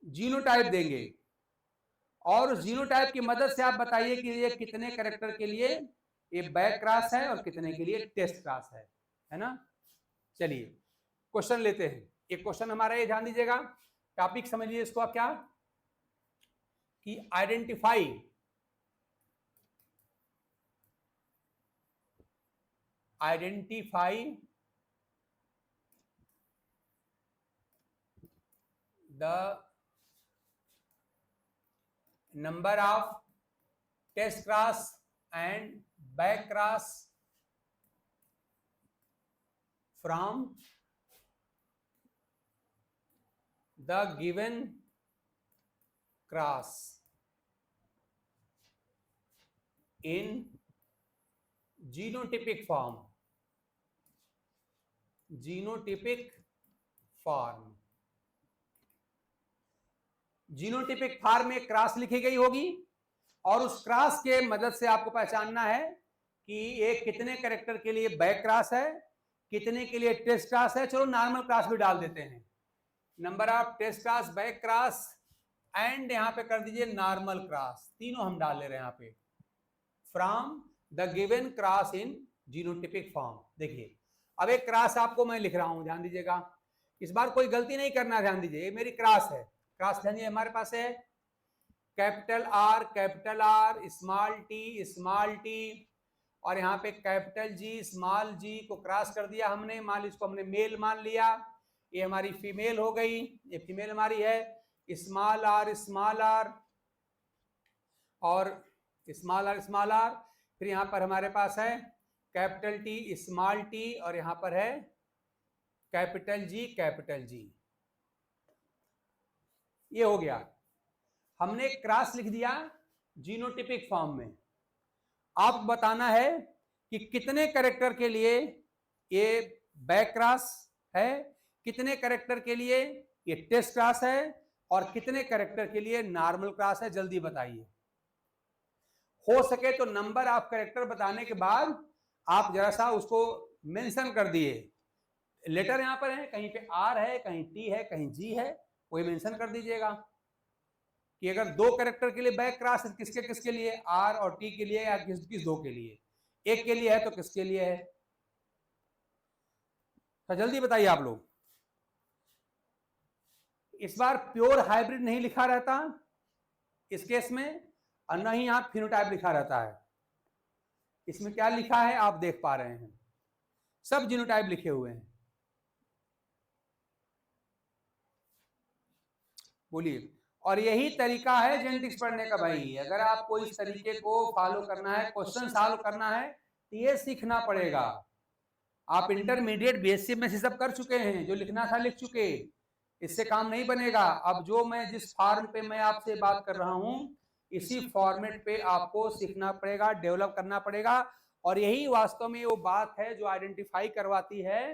Genotype देंगे और उस जीनोटाइप की मदद से आप बताइए कि ये कितने कैरेक्टर के लिए ये बैक क्रॉस है और कितने के लिए टेस्ट क्रॉस है ना। चलिए क्वेश्चन लेते हैं। एक क्वेश्चन हमारा ये ध्यान दीजिएगा, टॉपिक समझिए इसको आप क्या, कि identify the number of test cross and back cross from the given cross in genotypic form. Genotypic form में क्रॉस लिखी गई होगी और उस क्रॉस के मदद से आपको पहचानना है कि ये कितने कैरेक्टर के लिए बैक क्रॉस है, कितने के लिए टेस्ट क्रॉस है। चलो नॉर्मल क्रॉस भी डाल देते हैं, number of test cross, back cross and यहां पे कर दीजिए नॉर्मल क्रॉस, तीनों हम डाल ले रहे हैं यहां पे, from the given cross in genotypic form. देखिए अब एक क्रॉस आपको मैं लिख रहा हूं, ध्यान दीजिएगा, इस बार कोई गलती नहीं करना, ध्यान दीजिए, ये मेरी क्रॉस है। क्रॉस ध्यान दीजिए हमारे पास है कैपिटल आर स्मॉल टी और यहाँ पे कैपिटल जी स्मॉल जी को क्रॉस कर दिया हमने, मान इसको हमने मेल मान लिया, ये हमारी फीमेल हो गई, ये फीमेल हमारी है, स्मॉल आर और स्मॉल आर, फिर यहाँ पर हमारे पास है कैपिटल टी स्मॉल टी और यहाँ पर है कैपिटल जी। ये हो गया, हमने क्रॉस लिख दिया जीनोटिपिक फॉर्म में। आप बताना है कि कितने कैरेक्टर के लिए ये बैक क्रॉस है, कितने कैरेक्टर के लिए ये टेस्ट क्रॉस है और कितने कैरेक्टर के लिए नॉर्मल क्रॉस है, जल्दी बताइए। हो सके तो नंबर ऑफ कैरेक्टर बताने के बाद आप जरा सा उसको मेंशन कर दिए, लेटर यहां पर है, कहीं पे आर है, कहीं टी है, कहीं जी है, वही मेंशन कर दीजिएगा कि अगर दो कैरेक्टर के लिए बैक क्रॉस है किसके किसके लिए, आर और टी के लिए या किस दो के लिए, एक के लिए है तो किसके लिए है, तो जल्दी बताइए आप लोग। इस बार प्योर हाइब्रिड नहीं लिखा रहता इस केस में और न ही यहां फिनोटाइप लिखा रहता है, इसमें क्या लिखा है आप देख पा रहे हैं, सब जीनोटाइप लिखे हुए हैं। बोलिए, और यही तरीका है जेनेटिक्स पढ़ने का भाई, अगर आपको इस तरीके को फॉलो करना है, क्वेश्चन सॉल्व करना है तो ये सीखना पड़ेगा। आप इंटरमीडिएट बीएससी में से सब कर चुके हैं, जो लिखना था लिख चुके, इससे काम नहीं बनेगा। अब जो मैं जिस फॉर्म पे मैं आपसे बात कर रहा हूं इसी फॉर्मेट पे आपको सीखना पड़ेगा, डेवलप करना पड़ेगा, और यही वास्तव में वो बात है जो आइडेंटिफाई करवाती है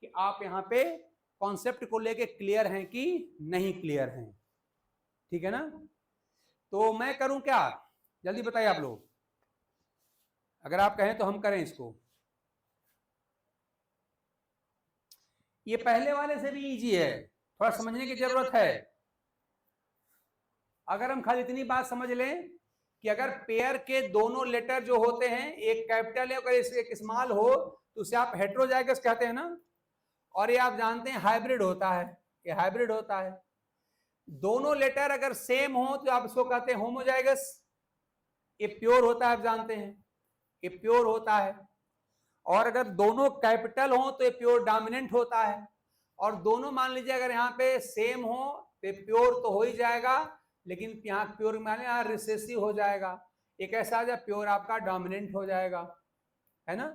कि आप यहाँ पे कॉन्सेप्ट को लेके क्लियर हैं कि नहीं क्लियर हैं, ठीक है ना। तो मैं करूं क्या, जल्दी बताइए आप लोग, अगर आप कहें तो हम करें इसको। ये पहले वाले से भी इजी है, थोड़ा समझने की जरूरत है। अगर हम खाली इतनी बात समझ लें कि अगर पेयर के दोनों लेटर जो होते हैं, एक कैपिटल है अगर एक स्मॉल हो तो उसे आप हेट्रोजाइगस कहते हैं ना, और ये आप जानते हैं हाइब्रिड होता है, ये हाइब्रिड होता है। दोनों लेटर अगर सेम हो तो आप इसको कहते हैं होमोजाइगस, ये प्योर होता है, आप जानते हैं ये प्योर होता है। और अगर दोनों कैपिटल हो तो ये प्योर डोमिनेंट होता है, और दोनों मान लीजिए अगर यहाँ पे सेम हो तो प्योर तो हो ही जाएगा, लेकिन यहाँ प्योर माने यहाँ रिसेसिव हो जाएगा, एक ऐसा आ जाए प्योर आपका डोमिनेंट हो जाएगा, है ना।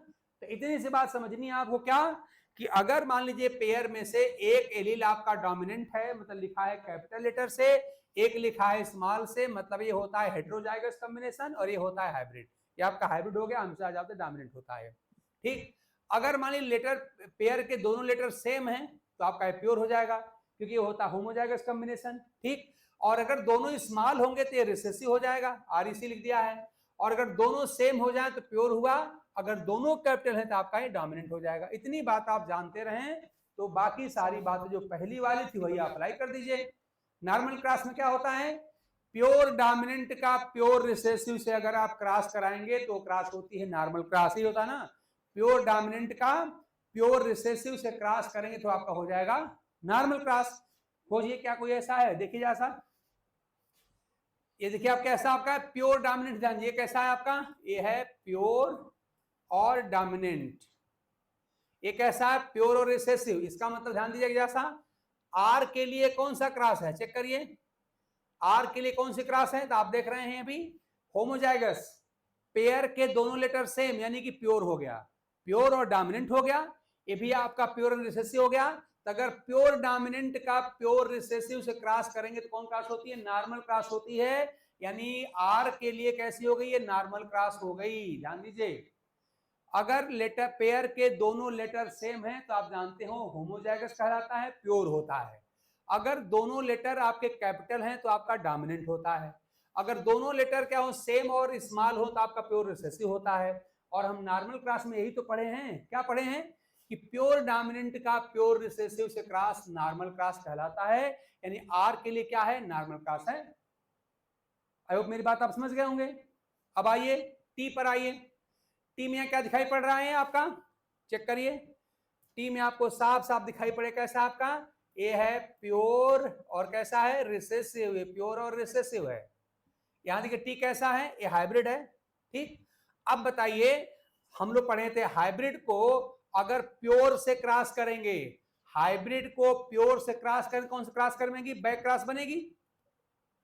तो इतनी सी बात समझनी है आपको, क्या कि अगर मान लीजिए पेयर में से एक एलील आपका डोमिनेंट है, मतलब लिखा है कैपिटल लेटर से, एक लिखा है स्मॉल से, मतलब ये होता है हेट्रोजाइगस कॉम्बिनेशन और ये होता है हाइब्रिड, ये आपका हाइब्रिड हो गया, हमसे आ जाते डोमिनेंट होता है, ठीक। अगर मान लीजिए लेटर पेयर के दोनों लेटर सेम हैं तो आपका प्योर हो जाएगा क्योंकि ये होता है होमोजाइगस कॉम्बिनेशन, ठीक। और अगर दोनों स्मॉल होंगे तो ये रिसेसिव हो जाएगा, आरईसी लिख दिया है। और अगर दोनों सेम हो जाए तो प्योर हुआ, अगर दोनों कैपिटल है तो आपका ये डोमिनेंट हो जाएगा। इतनी बात आप जानते रहें तो बाकी सारी बातें जो पहली वाली थी वही अप्लाई कर दीजिए। नॉर्मल क्रॉस में क्या होता है, प्योर डोमिनेंट का प्योर रिसेसिव से अगर आप क्रॉस कराएंगे तो क्रॉस होती है नॉर्मल क्रॉस, ही होता है ना। प्योर डोमिनेंट का प्योर रिसेसिव से क्रॉस करेंगे तो आपका हो जाएगा नॉर्मल क्रॉस। खोजिए क्या कोई ऐसा है, देखिए जैसा ये देखिए आप कैसा आपका है प्योर डोमिनेंट, ध्यान ये कैसा है आपका, ये है प्योर और डोमिनेंट, ये कैसा है प्योर और रिसेसिव। इसका मतलब ध्यान दीजिएगा जैसा आर के लिए कौन सा क्रॉस है, चेक करिए आर के लिए कौन सी क्रॉस है, तो आप देख रहे हैं अभी होमोजाइगस, पेयर के दोनों लेटर सेम यानी कि प्योर हो गया, प्योर और डोमिनेंट हो गया, ये भी आपका प्योर और रिसेसिव हो गया। तो अगर प्योर डोमिनेंट का प्योर रिसेसिव से क्रॉस करेंगे तो कौन क्रॉस होती है, नॉर्मल क्रॉस होती है, यानी आर के लिए कैसी हो गई, ये नॉर्मल क्रॉस हो गई। ध्यान दीजिए अगर लेटर पेयर के दोनों लेटर सेम है तो आप जानते हो होमोजाइगस कहलाता है, प्योर होता है। अगर दोनों लेटर आपके कैपिटल हैं तो आपका डोमिनेंट होता है, अगर दोनों लेटर क्या हो सेम और स्मॉल हो तो आपका प्योर रिसेसिव होता है। और हम नॉर्मल क्लास में यही तो पढ़े हैं, क्या पढ़े हैं कि प्योर डोमिनेंट का प्योर रिसेसिव से क्रॉस नॉर्मल क्रॉस कहलाता है, यानी आर के लिए क्या है नॉर्मल क्रॉस है। आई होप मेरी बात आप समझ गए होंगे। अब आइए टी पर आइए, टी में क्या दिखाई पड़ रहा है आपका, चेक करिए टी में आपको साफ साफ दिखाई पड़े कैसा आपका, ये है प्योर और कैसा है रिसेसिव, प्योर और रिसेसिव है। यहां देखिए टी कैसा है, ये हाइब्रिड है, ठीक। अब बताइए हम लोग पढ़े थे हाइब्रिड को अगर प्योर से क्रॉस करेंगे, हाइब्रिड को प्योर से क्रॉस करें कौन से क्रॉस करेंगे, बैक क्रॉस बनेगी,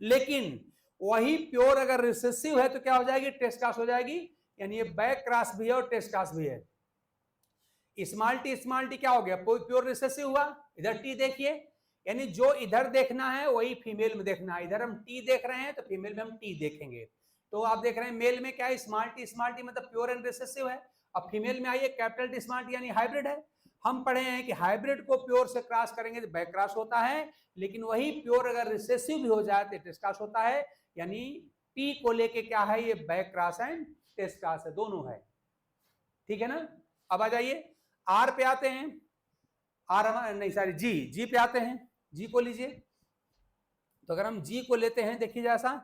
लेकिन वही प्योर अगर रिसेसिव है तो क्या हो जाएगी, टेस्ट क्रॉस हो जाएगी, यानी ये बैक क्रॉस भी है और टेस्ट क्रॉस भी है। स्मॉल टी क्या हो गया, प्योर रिसेसिव हुआ, इधर टी देखिए, यानी जो इधर देखना है वही फीमेल में देखना है, इधर हम टी देख रहे हैं तो फीमेल में हम टी देखेंगे। तो आप देख रहे हैं मेल में क्या है स्मॉल टी मतलब प्योर एंड रिसेसिव है। अब फीमेल में आइए कैपिटल टी स्मॉल टी यानी हाइब्रिड है। हम पढ़े हैं कि हाइब्रिड को प्योर से क्रॉस करेंगे तो बैक क्रॉस होता है, लेकिन वही प्योर अगर रिसेसिव भी हो जाए तो टेस्ट क्रॉस होता है, यानी टी को लेके क्या है ये back cross and test cross है, दोनों है, ठीक है ना। अब आ जाइए आर पे आते हैं, आर नहीं सॉरी जी पे आते हैं, जी को लीजिए। तो अगर हम जी को लेते हैं देखिए जैसा,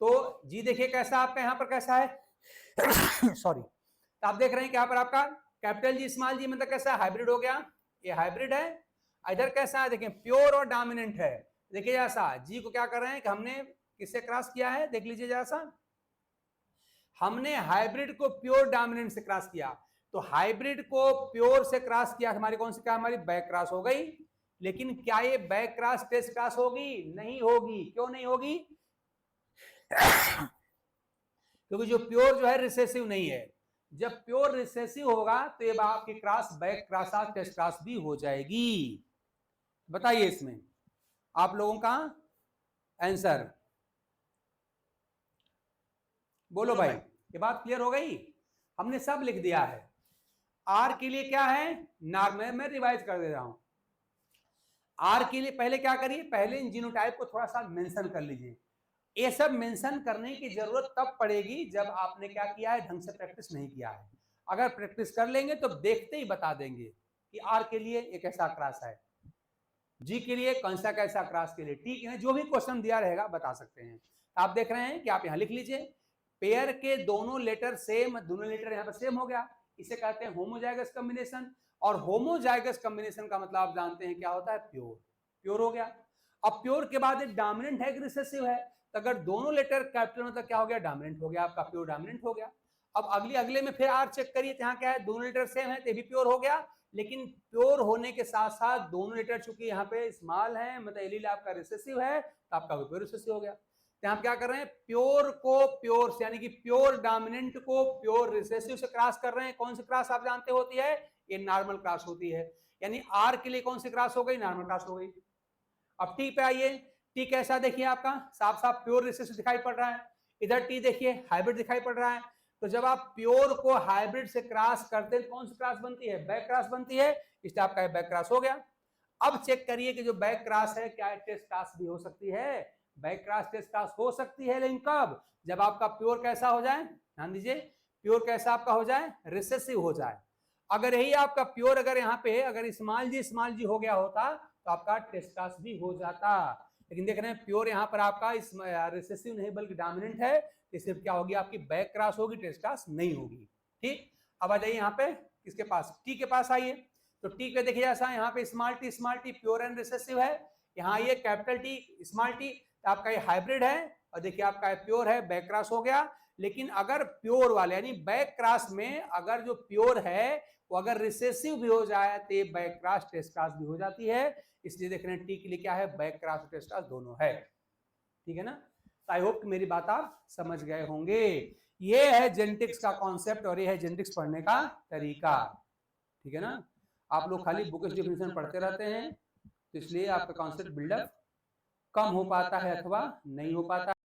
तो जी देखिए कैसा आपका यहाँ पर कैसा है सॉरी, तो आप देख रहे हैं कि यहाँ पर आपका कैपिटल जी स्मॉल जी मतलब कैसा हाइब्रिड हो गया, ये हाइब्रिड है। इधर कैसा है देखें प्योर और डोमिनेंट है, देखिए जैसा जी को क्या कर रहे हैं कि हमने किससे क्रॉस किया है, देख लीजिए जैसा हमने हाइब्रिड को प्योर डोमिनेंट से क्रॉस किया, तो हाइब्रिड को प्योर से क्रॉस किया हमारी कौन सी क्या हमारी बैक क्रॉस हो गई, लेकिन क्या ये बैक क्रॉस टेस्ट क्रॉस होगी, नहीं होगी, क्यों नहीं होगी क्योंकि जो प्योर जो है रिसेसिव नहीं है, जब प्योर रिसेसिव होगा तो ये आपकी cross back cross test cross भी हो जाएगी। बताइए इसमें आप लोगों का आंसर बोलो भाई, ये बात क्लियर हो गई, हमने सब लिख दिया है। आर के लिए क्या है नॉर्मल, मैं रिवाइज कर दे रहा हूं, आर के लिए पहले क्या करिए, पहले इन जीनोटाइप को थोड़ा सा मेंशन कर लीजिए। ये सब मेंशन करने की जरूरत तब पड़ेगी जब आपने क्या किया है ढंग से प्रैक्टिस नहीं किया है। अगर प्रैक्टिस कर लेंगे तो देखते ही बता देंगे कि आर के लिए एक ऐसा क्रॉस है, जी के लिए कौन सा कैसा क्रॉस के लिए, ठीक है, जो भी क्वेश्चन दिया रहेगा बता सकते हैं। आप देख रहे हैं कि आप यहां लिख लीजिए पेयर के दोनों लेटर सेम, दोनों लेटर यहां पर सेम हो गया, इसे कहते हैं होमोजाइगस कॉम्बिनेशन। और होमोजाइगस कॉम्बिनेशन का मतलब आप जानते हैं क्या होता है, प्योर, प्योर हो गया। अब प्योर के बाद एक डोमिनेंट है कि रिसेसिव है, तो अगर दोनों लेटर कैपिटल मतलब क्या हो गया डोमिनेंट हो गया, आपका प्योर डोमिनेंट हो गया। अब अगले में फिर आर चेक करिए, यहाँ क्या है दोनों लेटर सेम है तो भी प्योर हो गया, लेकिन प्योर होने के साथ साथ दोनों लेटर चूंकि यहाँ पे स्मॉल है मतलब एलील आपका रिसेसिव है तो आपका प्योर रिसेसिव हो गया। तो हम क्या कर रहे हैं प्योर को प्योर से यानी कि प्योर डोमिनेंट को प्योर रिसेसिव से क्रॉस कर रहे हैं। कौन सी क्रॉस आप जानते होती है, ये नॉर्मल क्रॉस होती है, यानी आर के लिए कौन सी क्रॉस हो गई, नॉर्मल क्रॉस हो गई। अब टी पे आइए, टी कैसा देखिए आपका साफ साफ प्योर रिसेसिव दिखाई पड़ रहा है, इधर टी देखिए हाइब्रिड दिखाई पड़ रहा है। तो जब आप प्योर को हाइब्रिड से क्रॉस करते हैं कौन सी क्रॉस बनती है, बैक क्रॉस बनती है, इसलिए आपका बैक क्रॉस हो गया। अब चेक करिए कि जो बैक क्रॉस है क्या टेस्ट क्रॉस भी हो सकती है, बैक क्रॉस टेस्ट क्रॉस हो सकती है, लेकिन कब, जब आपका प्योर कैसा हो जाए, ध्यान दीजिए प्योर कैसा आपका हो जाए, रिसेसिव हो जाए। अगर यही आपका प्योर अगर यहाँ पे अगर स्मॉल जी हो गया होता तो आपका टेस्ट क्रॉस भी हो जाता, लेकिन देख रहे हैं प्योर यहाँ पर आपका इस रिसेसिव नहीं बल्कि डोमिनेंट है, तो सिर्फ क्या होगी आपकी बैक क्रॉस होगी, टेस्ट क्लास नहीं होगी। ठीक, अब आ जाइए यहाँ पे किसके पास, टी के पास आइए। तो टी के देखिए ऐसा यहाँ पे small T pure and recessive है, यहाँ ये कैपिटल टी स्मॉल टी, आपका ये हाइब्रिड है, और देखिए आपका प्योर है, बैक क्रॉस हो गया। लेकिन अगर प्योर वाले यानी बैक क्रॉस में अगर जो प्योर है वो अगर रिसेसिव भी हो जाए तो ये बैक क्रॉस टेस्ट क्लास भी हो जाती है, इसलिए देख रहे हैं टी के लिए क्या है, बैक क्रॉस टेस्ट क्लास दोनों है। ठीक है ना, तो आई होप कि मेरी बात आप समझ गए होंगे। ये है जेनेटिक्स का कॉन्सेप्ट और ये है जेनेटिक्स पढ़ने का तरीका। ठीक है ना, आप लोग खाली बुक डेफिनेशन पढ़ते रहते हैं, तो इसलिए आपका कॉन्सेप्ट बिल्डअप कम हो पाता है अथवा नहीं हो पाता।